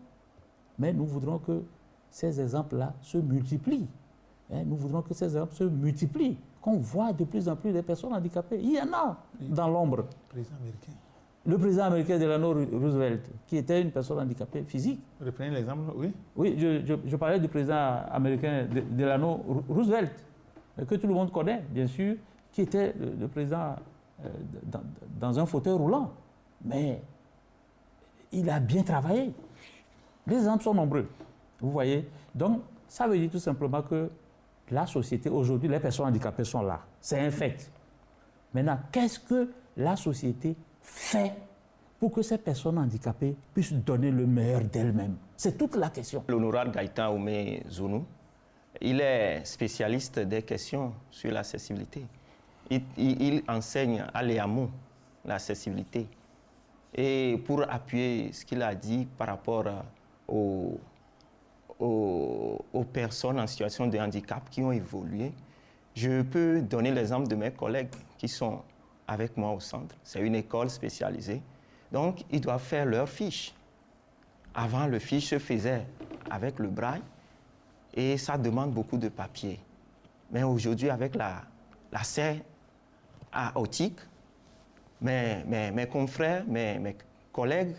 Mais nous voudrons que ces exemples-là se multiplient. Nous voudrons que ces exemples se multiplient, qu'on voit de plus en plus des personnes handicapées. Il y en a dans l'ombre. Le président américain Delano Roosevelt, qui était une personne handicapée physique. Reprenez l'exemple, oui. Oui, je parlais du président américain Delano Roosevelt, que tout le monde connaît, bien sûr, qui était le président dans un fauteuil roulant. Mais il a bien travaillé. Les exemples sont nombreux, vous voyez. Donc, ça veut dire tout simplement que la société, aujourd'hui, les personnes handicapées sont là. C'est un fait. Maintenant, qu'est-ce que la société fait pour que ces personnes handicapées puissent donner le meilleur d'elles-mêmes? C'est toute la question. L'honorable Gaëtan Aoumezounou, il est spécialiste des questions sur l'accessibilité. Il enseigne à l'EAMO l'accessibilité. Et pour appuyer ce qu'il a dit par rapport aux personnes en situation de handicap qui ont évolué, je peux donner l'exemple de mes collègues qui sont avec moi au centre. C'est une école spécialisée. Donc, ils doivent faire leur fiche. Avant, le fiche se faisait avec le braille et ça demande beaucoup de papier. Mais aujourd'hui, avec la serre à optique, mes confrères, mes collègues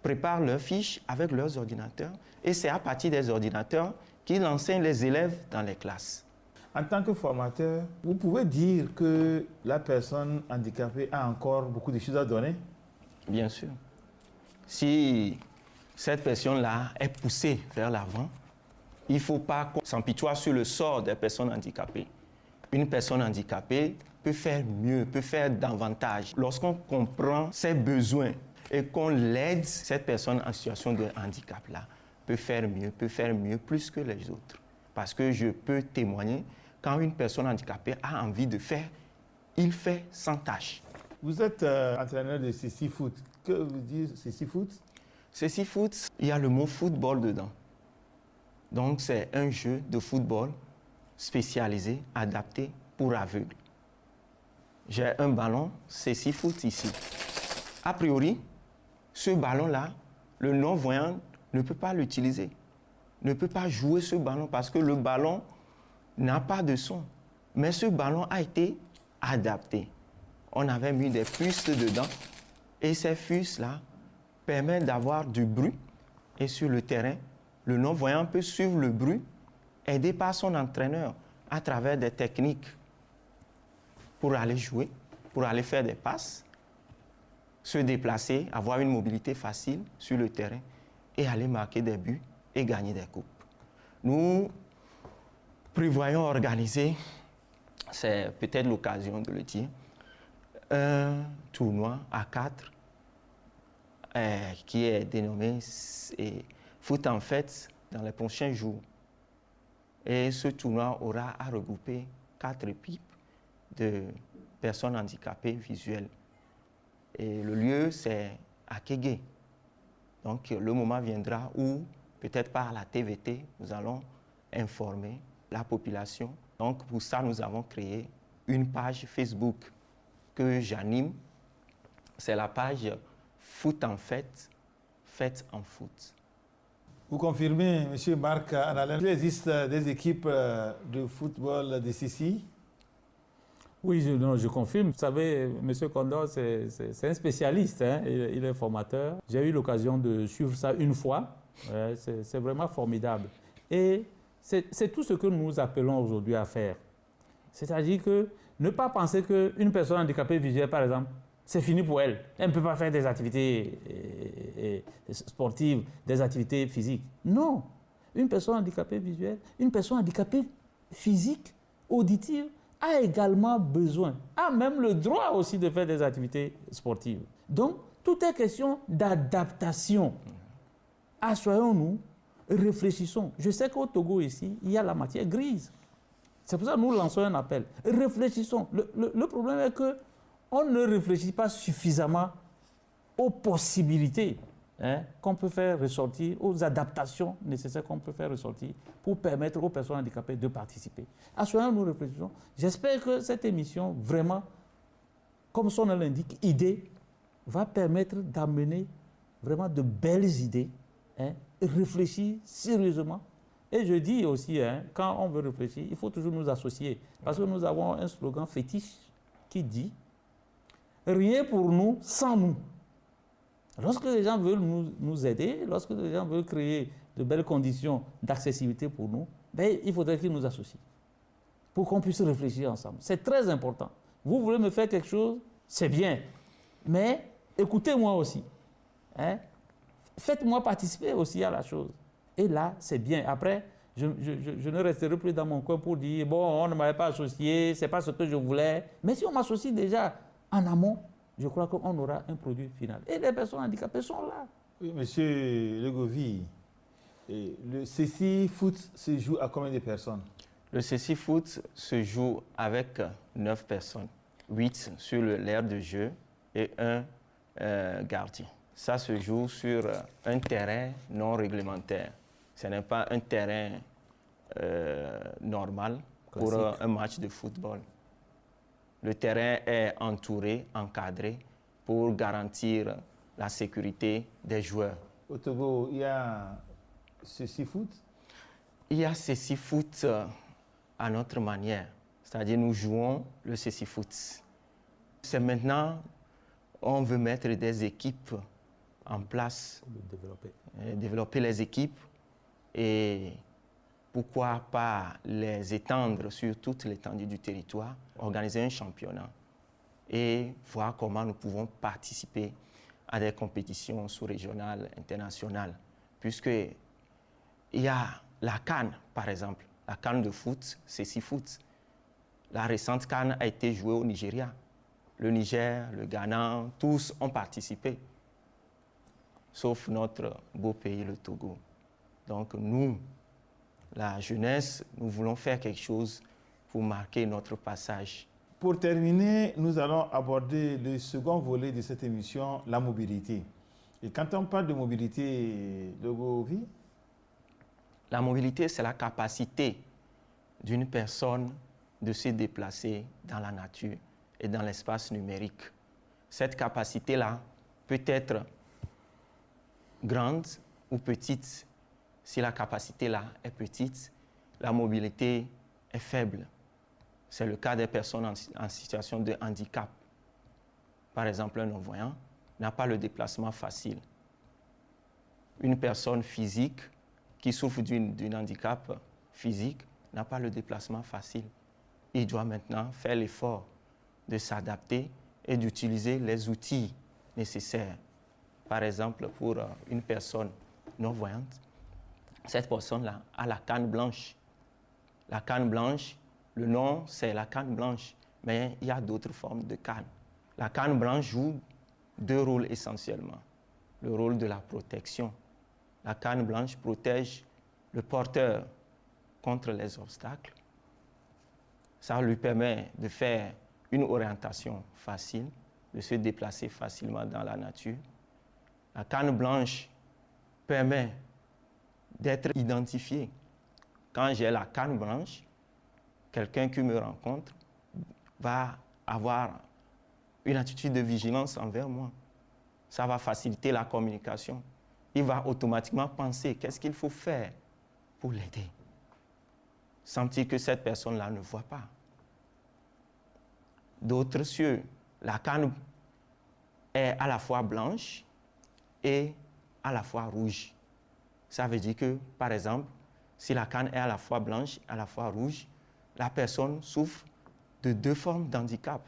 préparent leurs fiches avec leurs ordinateurs et c'est à partir des ordinateurs qu'ils enseignent les élèves dans les classes. En tant que formateur, vous pouvez dire que la personne handicapée a encore beaucoup de choses à donner? Bien sûr. Si cette personne-là est poussée vers l'avant, il ne faut pas qu'on s'empitoie sur le sort des personnes handicapées. Une personne handicapée peut faire mieux, peut faire davantage. Lorsqu'on comprend ses besoins et qu'on l'aide, cette personne en situation de handicap-là peut faire mieux plus que les autres. Parce que je peux témoigner, quand une personne handicapée a envie de faire, il fait sans tâche. Vous êtes entraîneur de CC Foot. Que vous dites CC Foot? CC Foot, il y a le mot football dedans. Donc c'est un jeu de football spécialisé, adapté pour aveugles. J'ai un ballon CC Foot ici. A priori, ce ballon-là, le non-voyant ne peut pas l'utiliser, ne peut pas jouer ce ballon parce que le ballon n'a pas de son. Mais ce ballon a été adapté. On avait mis des puces dedans et ces puces-là permettent d'avoir du bruit. Et sur le terrain, le non-voyant peut suivre le bruit, aidé par son entraîneur à travers des techniques pour aller jouer, pour aller faire des passes, se déplacer, avoir une mobilité facile sur le terrain et aller marquer des buts et gagner des coupes. Nous prévoyons organiser c'est peut-être l'occasion de le dire, un tournoi à 4 qui est dénommé Foot en Fête dans les prochains jours. Et ce tournoi aura à regrouper 4 équipes de personnes handicapées visuelles. Et le lieu, c'est à Kégué. Donc le moment viendra où, peut-être par la TVT, nous allons informer la population. Donc pour ça, nous avons créé une page Facebook que j'anime. C'est la page Foot en Fête, Fête en Foot. Vous confirmez, M. Marc Annalen, qu'il existe des équipes de football de Sissi? Oui, je confirme. Vous savez, M. Condor, c'est un spécialiste, hein? Il est formateur. J'ai eu l'occasion de suivre ça une fois. C'est vraiment formidable. Et c'est tout ce que nous appelons aujourd'hui à faire. C'est-à-dire que ne pas penser qu'une personne handicapée visuelle, par exemple, c'est fini pour elle. Elle ne peut pas faire des activités sportives, des activités physiques. Non. Une personne handicapée visuelle, une personne handicapée physique, auditive, a également besoin, a même le droit aussi de faire des activités sportives. Donc, tout est question d'adaptation. Assoyons-nous, réfléchissons. Je sais qu'au Togo, ici, il y a la matière grise. C'est pour ça que nous lançons un appel. Réfléchissons. Le problème est qu'on ne réfléchit pas suffisamment aux possibilités qu'on peut faire ressortir, aux adaptations nécessaires qu'on peut faire ressortir pour permettre aux personnes handicapées de participer. Assoyons-nous, réfléchissons. J'espère que cette émission, vraiment, comme son nom l'indique, idée, va permettre d'amener vraiment de belles idées, réfléchir sérieusement. Et je dis aussi, quand on veut réfléchir, il faut toujours nous associer. Parce que nous avons un slogan fétiche qui dit « Rien pour nous sans nous ». Lorsque les gens veulent nous aider, lorsque les gens veulent créer de belles conditions d'accessibilité pour nous, il faudrait qu'ils nous associent pour qu'on puisse réfléchir ensemble. C'est très important. Vous voulez me faire quelque chose, c'est bien. Mais écoutez-moi aussi. Faites-moi participer aussi à la chose. Et là, c'est bien. Après, je ne resterai plus dans mon coin pour dire, bon, on ne m'avait pas associé, ce n'est pas ce que je voulais. Mais si on m'associe déjà en amont, je crois qu'on aura un produit final. Et les personnes handicapées sont là. Oui, monsieur Legovy, le Sissi Foot se joue à combien de personnes? Le Sissi Foot se joue avec 9 personnes, 8 sur l'aire de jeu et un gardien. Ça se joue sur un terrain non réglementaire. Ce n'est pas un terrain normal pour un match de football. Le terrain est entouré, encadré pour garantir la sécurité des joueurs. Au Togo, il y a Sissi Foot? Il y a Sissi Foot à notre manière. C'est-à-dire nous jouons le Sissi Foot. C'est maintenant, on veut mettre des équipes en place, développer les équipes et pourquoi pas les étendre sur toute l'étendue du territoire, organiser un championnat et voir comment nous pouvons participer à des compétitions sous-régionales, internationales. Puisqu'il y a la CAN, par exemple, la CAN de foot, c'est Sissi Foot. La récente CAN a été jouée au Nigeria. Le Niger, le Ghana, tous ont participé, sauf notre beau pays, le Togo. Donc nous, la jeunesse, nous voulons faire quelque chose pour marquer notre passage. Pour terminer, nous allons aborder le second volet de cette émission, la mobilité. Et quand on parle de mobilité, Legovy, la mobilité, c'est la capacité d'une personne de se déplacer dans la nature et dans l'espace numérique. Cette capacité-là peut être grande ou petite. Si la capacité-là est petite, la mobilité est faible. C'est le cas des personnes en situation de handicap. Par exemple, un non-voyant n'a pas le déplacement facile. Une personne physique qui souffre d'un handicap physique n'a pas le déplacement facile. Il doit maintenant faire l'effort de s'adapter et d'utiliser les outils nécessaires. Par exemple, pour une personne non-voyante, cette personne-là a la canne blanche. La canne blanche le nom, c'est la canne blanche, mais il y a d'autres formes de canne. La canne blanche joue deux rôles essentiellement. Le rôle de la protection. La canne blanche protège le porteur contre les obstacles. Ça lui permet de faire une orientation facile, de se déplacer facilement dans la nature. La canne blanche permet d'être identifié. Quand j'ai la canne blanche, quelqu'un qui me rencontre va avoir une attitude de vigilance envers moi. Ça va faciliter la communication. Il va automatiquement penser qu'est-ce qu'il faut faire pour l'aider. Sentir que cette personne-là ne voit pas. D'autres cieux, la canne est à la fois blanche et à la fois rouge. Ça veut dire que, par exemple, si la canne est à la fois blanche et à la fois rouge, la personne souffre de deux formes d'handicap.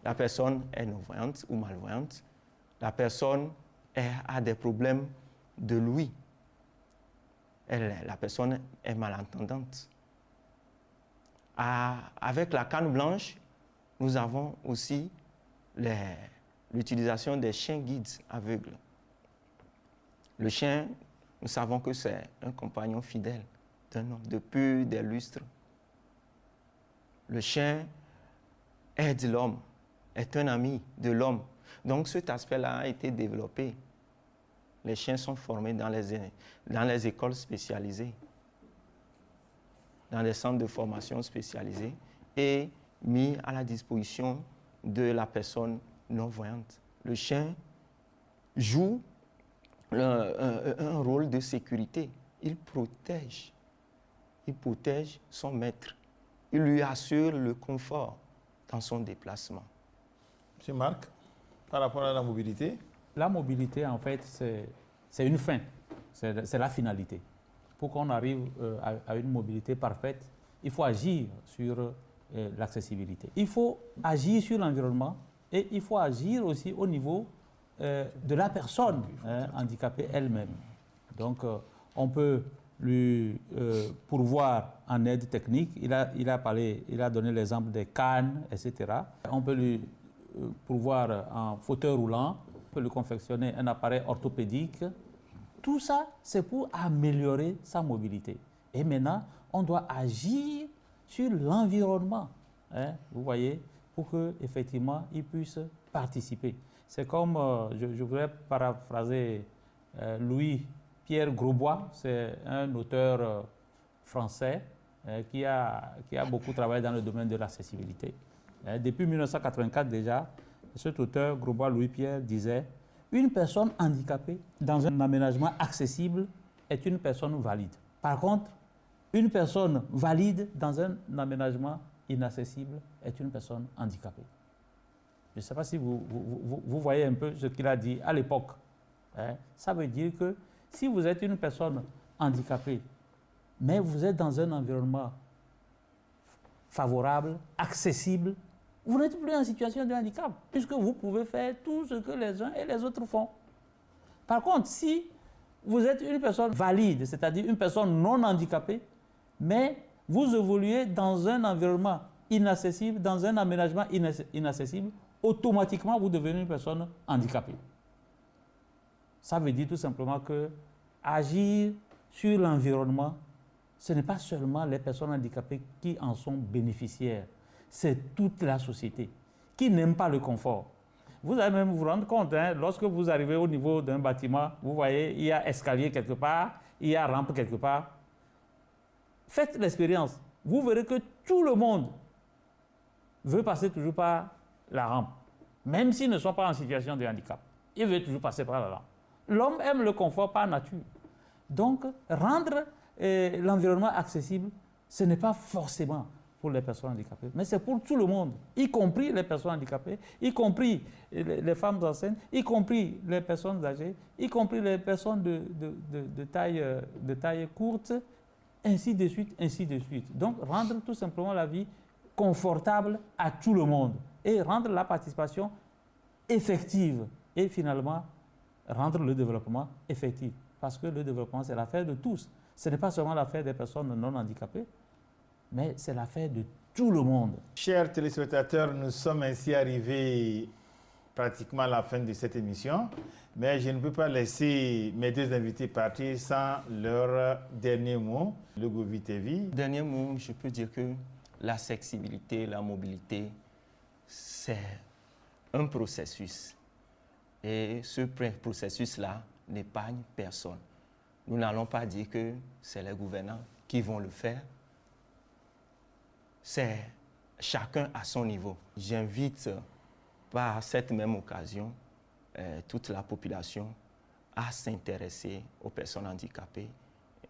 La personne est non-voyante ou malvoyante. La personne a des problèmes de l'ouïe. La personne est malentendante. Avec la canne blanche, nous avons aussi l'utilisation des chiens guides aveugles. Le chien, nous savons que c'est un compagnon fidèle d'un homme depuis des lustres. Le chien aide l'homme, est un ami de l'homme. Donc cet aspect-là a été développé. Les chiens sont formés dans les écoles spécialisées, dans les centres de formation spécialisés et mis à la disposition de la personne non-voyante. Le chien joue un rôle de sécurité. Il protège son maître. Il lui assure le confort dans son déplacement. Monsieur Marc, par rapport à la mobilité? La mobilité, en fait, c'est une fin, c'est la finalité. Pour qu'on arrive à une mobilité parfaite, il faut agir sur l'accessibilité. Il faut agir sur l'environnement et il faut agir aussi au niveau de la personne handicapée elle-même. Donc, on peut lui pourvoir en aide technique. Il a donné l'exemple des cannes, etc. On peut lui pourvoir en fauteuil roulant, on peut lui confectionner un appareil orthopédique. Tout ça, c'est pour améliorer sa mobilité. Et maintenant, on doit agir sur l'environnement, vous voyez, pour qu'effectivement, il puisse participer. C'est comme, je voudrais paraphraser Louis-Pierre Grosbois, c'est un auteur français qui a beaucoup travaillé dans le domaine de l'accessibilité. Depuis 1984 déjà, cet auteur, Grosbois Louis-Pierre, disait « Une personne handicapée dans un aménagement accessible est une personne valide. Par contre, une personne valide dans un aménagement inaccessible est une personne handicapée. » Je ne sais pas si vous voyez un peu ce qu'il a dit à l'époque. Ça veut dire que si vous êtes une personne handicapée, mais vous êtes dans un environnement favorable, accessible, vous n'êtes plus en situation de handicap, puisque vous pouvez faire tout ce que les uns et les autres font. Par contre, si vous êtes une personne valide, c'est-à-dire une personne non handicapée, mais vous évoluez dans un environnement inaccessible, dans un aménagement inaccessible, automatiquement vous devenez une personne handicapée. Ça veut dire tout simplement que agir sur l'environnement, ce n'est pas seulement les personnes handicapées qui en sont bénéficiaires, c'est toute la société qui n'aime pas le confort. Vous allez même vous rendre compte, lorsque vous arrivez au niveau d'un bâtiment, vous voyez, il y a escalier quelque part, il y a rampe quelque part. Faites l'expérience. Vous verrez que tout le monde veut passer toujours par la rampe, même s'ils ne sont pas en situation de handicap. Ils veulent toujours passer par la rampe. L'homme aime le confort par nature. Donc, rendre l'environnement accessible, ce n'est pas forcément pour les personnes handicapées, mais c'est pour tout le monde, y compris les personnes handicapées, y compris les femmes enceintes, y compris les personnes âgées, y compris les personnes de taille courte, ainsi de suite, ainsi de suite. Donc, rendre tout simplement la vie confortable à tout le monde et rendre la participation effective et finalement rendre le développement effectif. Parce que le développement, c'est l'affaire de tous. Ce n'est pas seulement l'affaire des personnes non handicapées. mais c'est l'affaire de tout le monde. Chers téléspectateurs, nous sommes ainsi arrivés pratiquement à la fin de cette émission, mais je ne peux pas laisser mes deux invités partir sans leur dernier mot, le Govi TV. Dernier mot, je peux dire que l'accessibilité, la mobilité, c'est un processus. Et ce processus-là n'épargne personne. Nous n'allons pas dire que c'est les gouvernants qui vont le faire. C'est chacun à son niveau. J'invite par cette même occasion toute la population à s'intéresser aux personnes handicapées.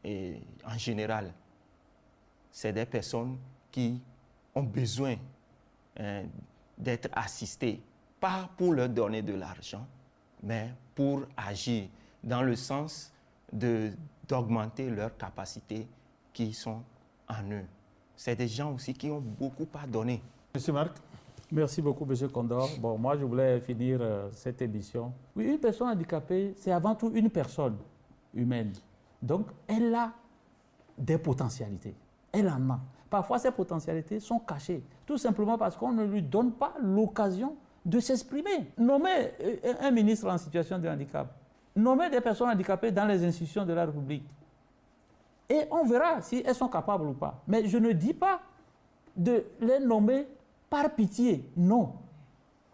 Et en général, c'est des personnes qui ont besoin d'être assistées, pas pour leur donner de l'argent, mais pour agir dans le sens d'augmenter leurs capacités qui sont en eux. C'est des gens aussi qui ont beaucoup à donner. Monsieur Marc. Merci beaucoup, M. Condor. Bon, moi, je voulais finir cette émission. Oui, une personne handicapée, c'est avant tout une personne humaine. Donc, elle a des potentialités. Elle en a. Parfois, ces potentialités sont cachées, tout simplement parce qu'on ne lui donne pas l'occasion de s'exprimer. Nommer un ministre en situation de handicap, nommer des personnes handicapées dans les institutions de la République. Et on verra si elles sont capables ou pas. Mais je ne dis pas de les nommer par pitié, non.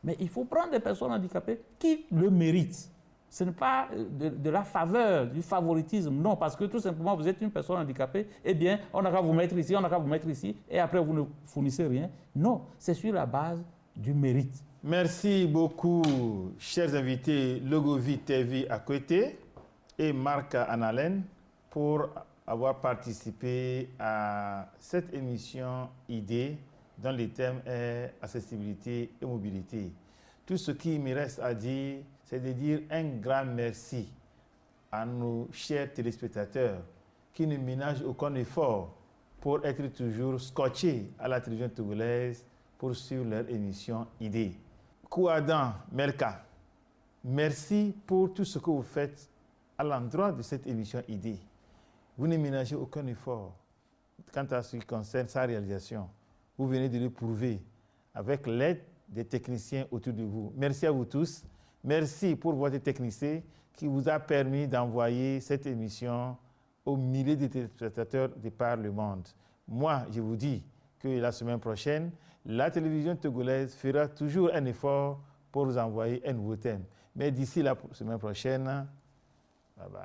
Mais il faut prendre des personnes handicapées qui le méritent. Ce n'est pas de la faveur, du favoritisme, non, parce que tout simplement vous êtes une personne handicapée, eh bien, on n'a qu'à vous mettre ici, on n'a qu'à vous mettre ici, et après vous ne fournissez rien. Non, c'est sur la base du mérite. Merci beaucoup, chers invités, Logovi TV à côté et Marc Annalen pour avoir participé à cette émission ID dont le thème est accessibilité et mobilité. Tout ce qui me reste à dire, c'est de dire un grand merci à nos chers téléspectateurs qui ne ménagent aucun effort pour être toujours scotchés à la télévision togolaise pour suivre leur émission ID. Kouadan Melka, merci pour tout ce que vous faites à l'endroit de cette émission ID. Vous ne ménagez aucun effort quant à ce qui concerne sa réalisation. Vous venez de le prouver avec l'aide des techniciens autour de vous. Merci à vous tous. Merci pour votre technicien qui vous a permis d'envoyer cette émission aux milliers de téléspectateurs de par le monde. Moi, je vous dis que la semaine prochaine, la télévision togolaise fera toujours un effort pour vous envoyer un nouveau thème. Mais d'ici la semaine prochaine, bye bye.